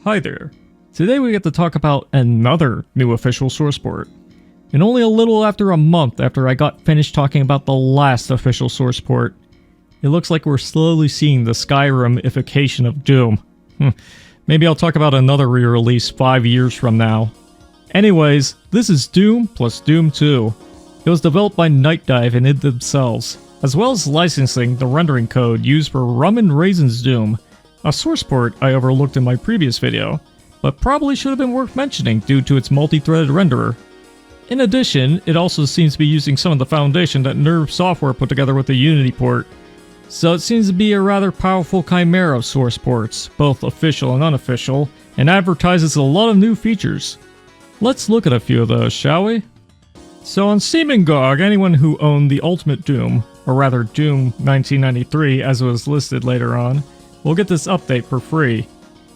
Hi there. Today we get to talk about another new official source port. And only a little after a month after I got finished talking about the last official source port, it looks like we're slowly seeing the Skyrim-ification of Doom. Maybe I'll talk about another re-release 5 years from now. Anyways, this is Doom plus Doom 2. It was developed by Nightdive and id themselves, as well as licensing the rendering code used for Rum and Raisins Doom, a source port I overlooked in my previous video, but probably should have been worth mentioning due to its multi-threaded renderer. In addition, it also seems to be using some of the foundation that Nerve Software put together with the Unity port, so it seems to be a rather powerful chimera of source ports, both official and unofficial, and advertises a lot of new features. Let's look at a few of those, shall we? So on Steam and GOG, anyone who owned the Ultimate Doom, or rather Doom 1993 as it was listed later on, will get this update for free.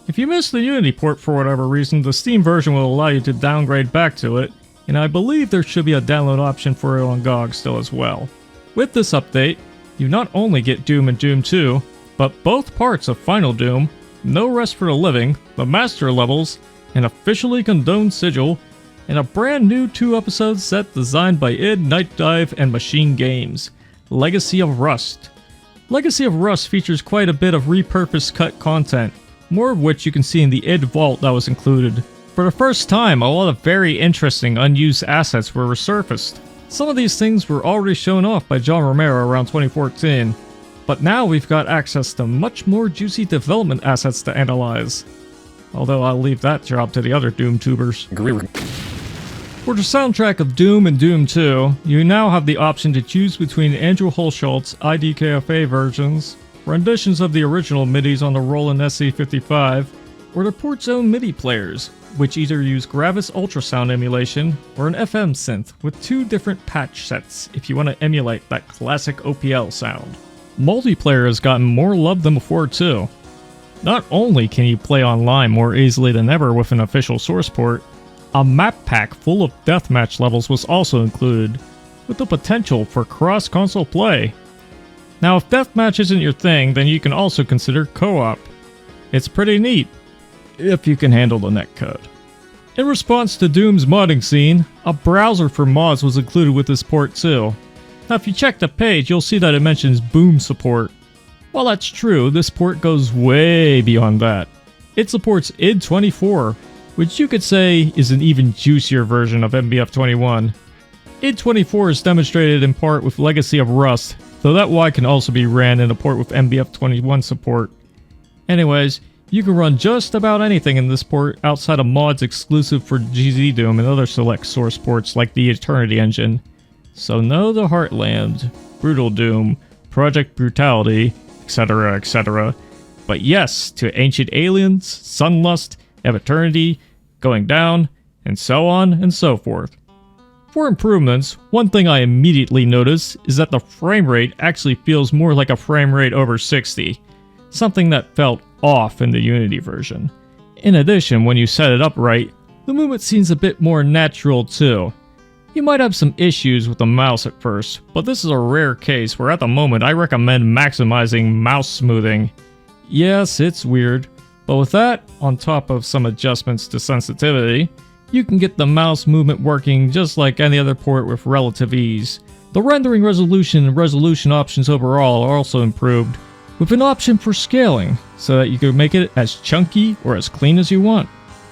If you missed the Unity port for whatever reason, the Steam version will allow you to downgrade back to it, and I believe there should be a download option for it on GOG still as well. With this update, you not only get Doom and Doom 2, but both parts of Final Doom, No Rest for the Living, the Master Levels, an officially condoned sigil, and a brand new 2-episode set designed by id, Nightdive, and Machine Games, Legacy of Rust. Legacy of Rust features quite a bit of repurposed cut content, more of which you can see in the id vault that was included. For the first time, a lot of very interesting unused assets were resurfaced. Some of these things were already shown off by John Romero around 2014, but now we've got access to much more juicy development assets to analyze. Although I'll leave that job to the other Doom tubers. For the soundtrack of Doom and Doom 2, you now have the option to choose between Andrew Holschultz's IDKFA versions, renditions of the original MIDIs on the Roland SC55, or the port's own MIDI players, which either use Gravis ultrasound emulation or an FM synth with 2 different patch sets if you want to emulate that classic OPL sound. Multiplayer has gotten more love than before too. Not only can you play online more easily than ever with an official source port, a map pack full of deathmatch levels was also included, with the potential for cross-console play. Now if deathmatch isn't your thing, then you can also consider co-op. It's pretty neat, if you can handle the netcode. In response to Doom's modding scene, a browser for mods was included with this port too. Now if you check the page, you'll see that it mentions Boom support. While that's true, this port goes way beyond that. It supports id24, which you could say is an even juicier version of MBF21. id24 is demonstrated in part with Legacy of Rust, though that Y can also be ran in a port with MBF21 support. Anyways, you can run just about anything in this port outside of mods exclusive for GZ Doom and other select source ports like the Eternity engine. So no the Heartland, Brutal Doom, Project Brutality, etc, etc. But yes to Ancient Aliens, Sunlust, Ebb Eternity, Going Down, and so on and so forth. For improvements, one thing I immediately noticed is that the frame rate actually feels more like a frame rate over 60, something that felt off in the Unity version. In addition, when you set it up right, the movement seems a bit more natural too. You might have some issues with the mouse at first, but this is a rare case where at the moment I recommend maximizing mouse smoothing. Yes, it's weird, but with that, on top of some adjustments to sensitivity, you can get the mouse movement working just like any other port with relative ease. The rendering resolution and resolution options overall are also improved, with an option for scaling, so that you can make it as chunky or as clean as you want.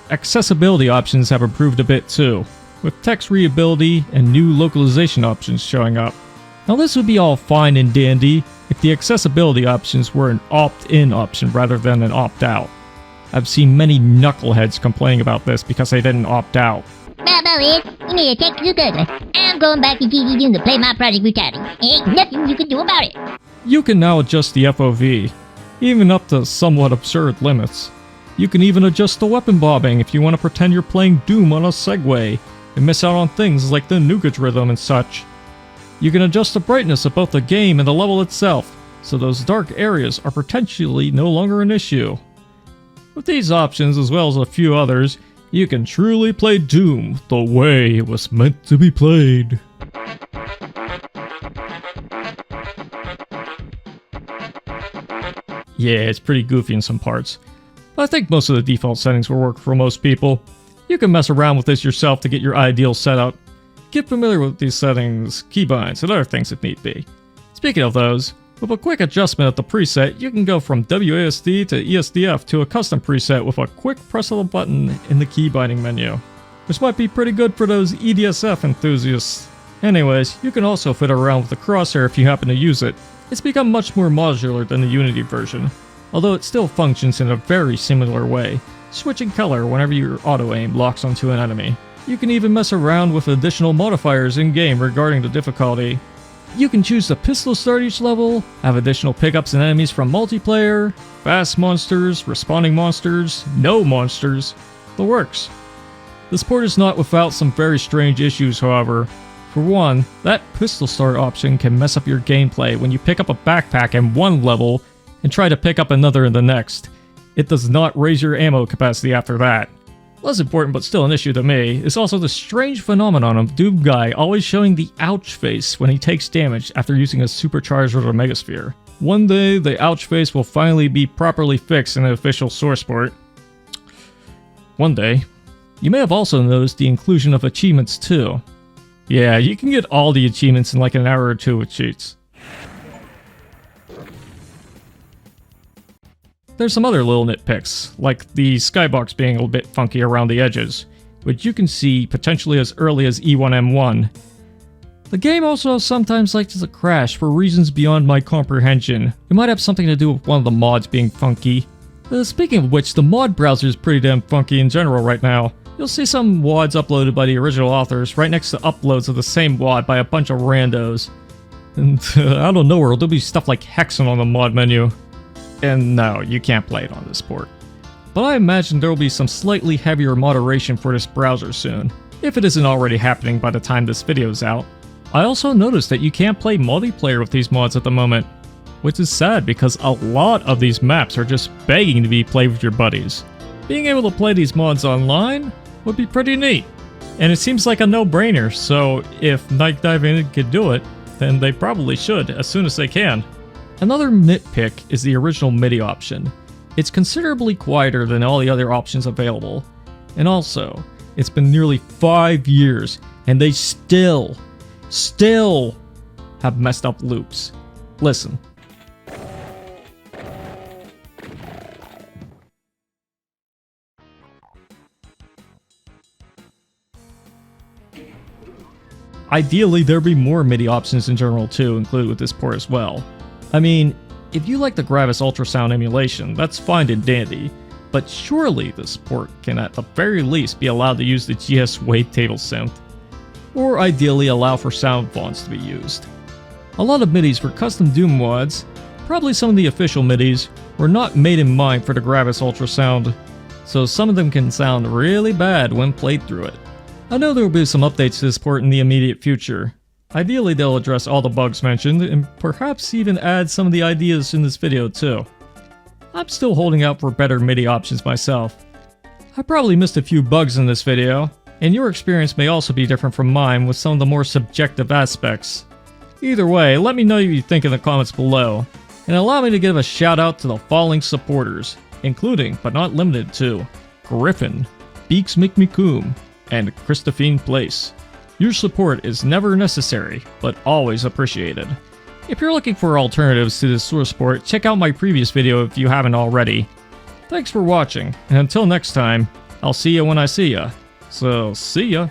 Accessibility options have improved a bit too, with text readability and new localization options showing up. Now this would be all fine and dandy if the accessibility options were an opt-in option rather than an opt-out. I've seen many knuckleheads complaining about this because they didn't opt out. You made a technical ugly. I'm going back to GZ Doom to play my Project Brutality. Ain't nothing you can do about it. You can now adjust the FOV, even up to somewhat absurd limits. You can even adjust the weapon bobbing if you want to pretend you're playing Doom on a Segway and miss out on things like the nougat rhythm and such. You can adjust the brightness of both the game and the level itself, so those dark areas are potentially no longer an issue. With these options, as well as a few others, you can truly play Doom the way it was meant to be played. Yeah, it's pretty goofy in some parts, I think most of the default settings will work for most people. You can mess around with this yourself to get your ideal setup. Get familiar with these settings, keybinds, and other things if need be. Speaking of those, with a quick adjustment of the preset, you can go from WASD to ESDF to a custom preset with a quick press of the button in the key binding menu, which might be pretty good for those EDSF enthusiasts. Anyways, you can also fit around with the crosshair if you happen to use it. It's become much more modular than the Unity version, although it still functions in a very similar way, switching color whenever your auto-aim locks onto an enemy. You can even mess around with additional modifiers in-game regarding the difficulty. You can choose to pistol start each level, have additional pickups and enemies from multiplayer, fast monsters, respawning monsters, no monsters, the works. This port is not without some very strange issues, however. For one, that pistol start option can mess up your gameplay when you pick up a backpack in one level and try to pick up another in the next. It does not raise your ammo capacity after that. Less important but still an issue to me is also the strange phenomenon of Doom Guy always showing the ouch face when he takes damage after using a supercharger or a megasphere. One day the ouch face will finally be properly fixed in an official source port. One day. You may have also noticed the inclusion of achievements too. Yeah, you can get all the achievements in like an hour or two with cheats. There's some other little nitpicks, like the skybox being a little bit funky around the edges, which you can see potentially as early as E1M1. The game also sometimes likes to crash for reasons beyond my comprehension. It might have something to do with one of the mods being funky. Speaking of which, the mod browser is pretty damn funky in general right now. You'll see some WADs uploaded by the original authors right next to uploads of the same WAD by a bunch of randos. And out of nowhere, there'll be stuff like Hexen on the mod menu. And no, you can't play it on this port. But I imagine there will be some slightly heavier moderation for this browser soon, if it isn't already happening by the time this video is out. I also noticed that you can't play multiplayer with these mods at the moment, which is sad because a lot of these maps are just begging to be played with your buddies. Being able to play these mods online would be pretty neat, and it seems like a no-brainer, so if Night Diving could do it, then they probably should as soon as they can. Another nitpick is the original MIDI option. It's considerably quieter than all the other options available, and also, it's been nearly 5 years, and they still have messed up loops. Listen. Ideally, there'd be more MIDI options in general too, included with this port as well. I mean, if you like the Gravis ultrasound emulation, that's fine and dandy, but surely this port can at the very least be allowed to use the GS Wavetable synth, or ideally allow for sound fonts to be used. A lot of MIDIs for custom Doom mods, probably some of the official MIDIs, were not made in mind for the Gravis ultrasound, so some of them can sound really bad when played through it. I know there will be some updates to this port in the immediate future. Ideally, they'll address all the bugs mentioned, and perhaps even add some of the ideas in this video too. I'm still holding out for better MIDI options myself. I probably missed a few bugs in this video, and your experience may also be different from mine with some of the more subjective aspects. Either way, let me know what you think in the comments below, and allow me to give a shout out to the following supporters, including, but not limited to, Griffin, Beaks McMicoom, and Christophine Place. Your support is never necessary, but always appreciated. If you're looking for alternatives to this source port, check out my previous video if you haven't already. Thanks for watching, and until next time, I'll see ya when I see ya. So, see ya.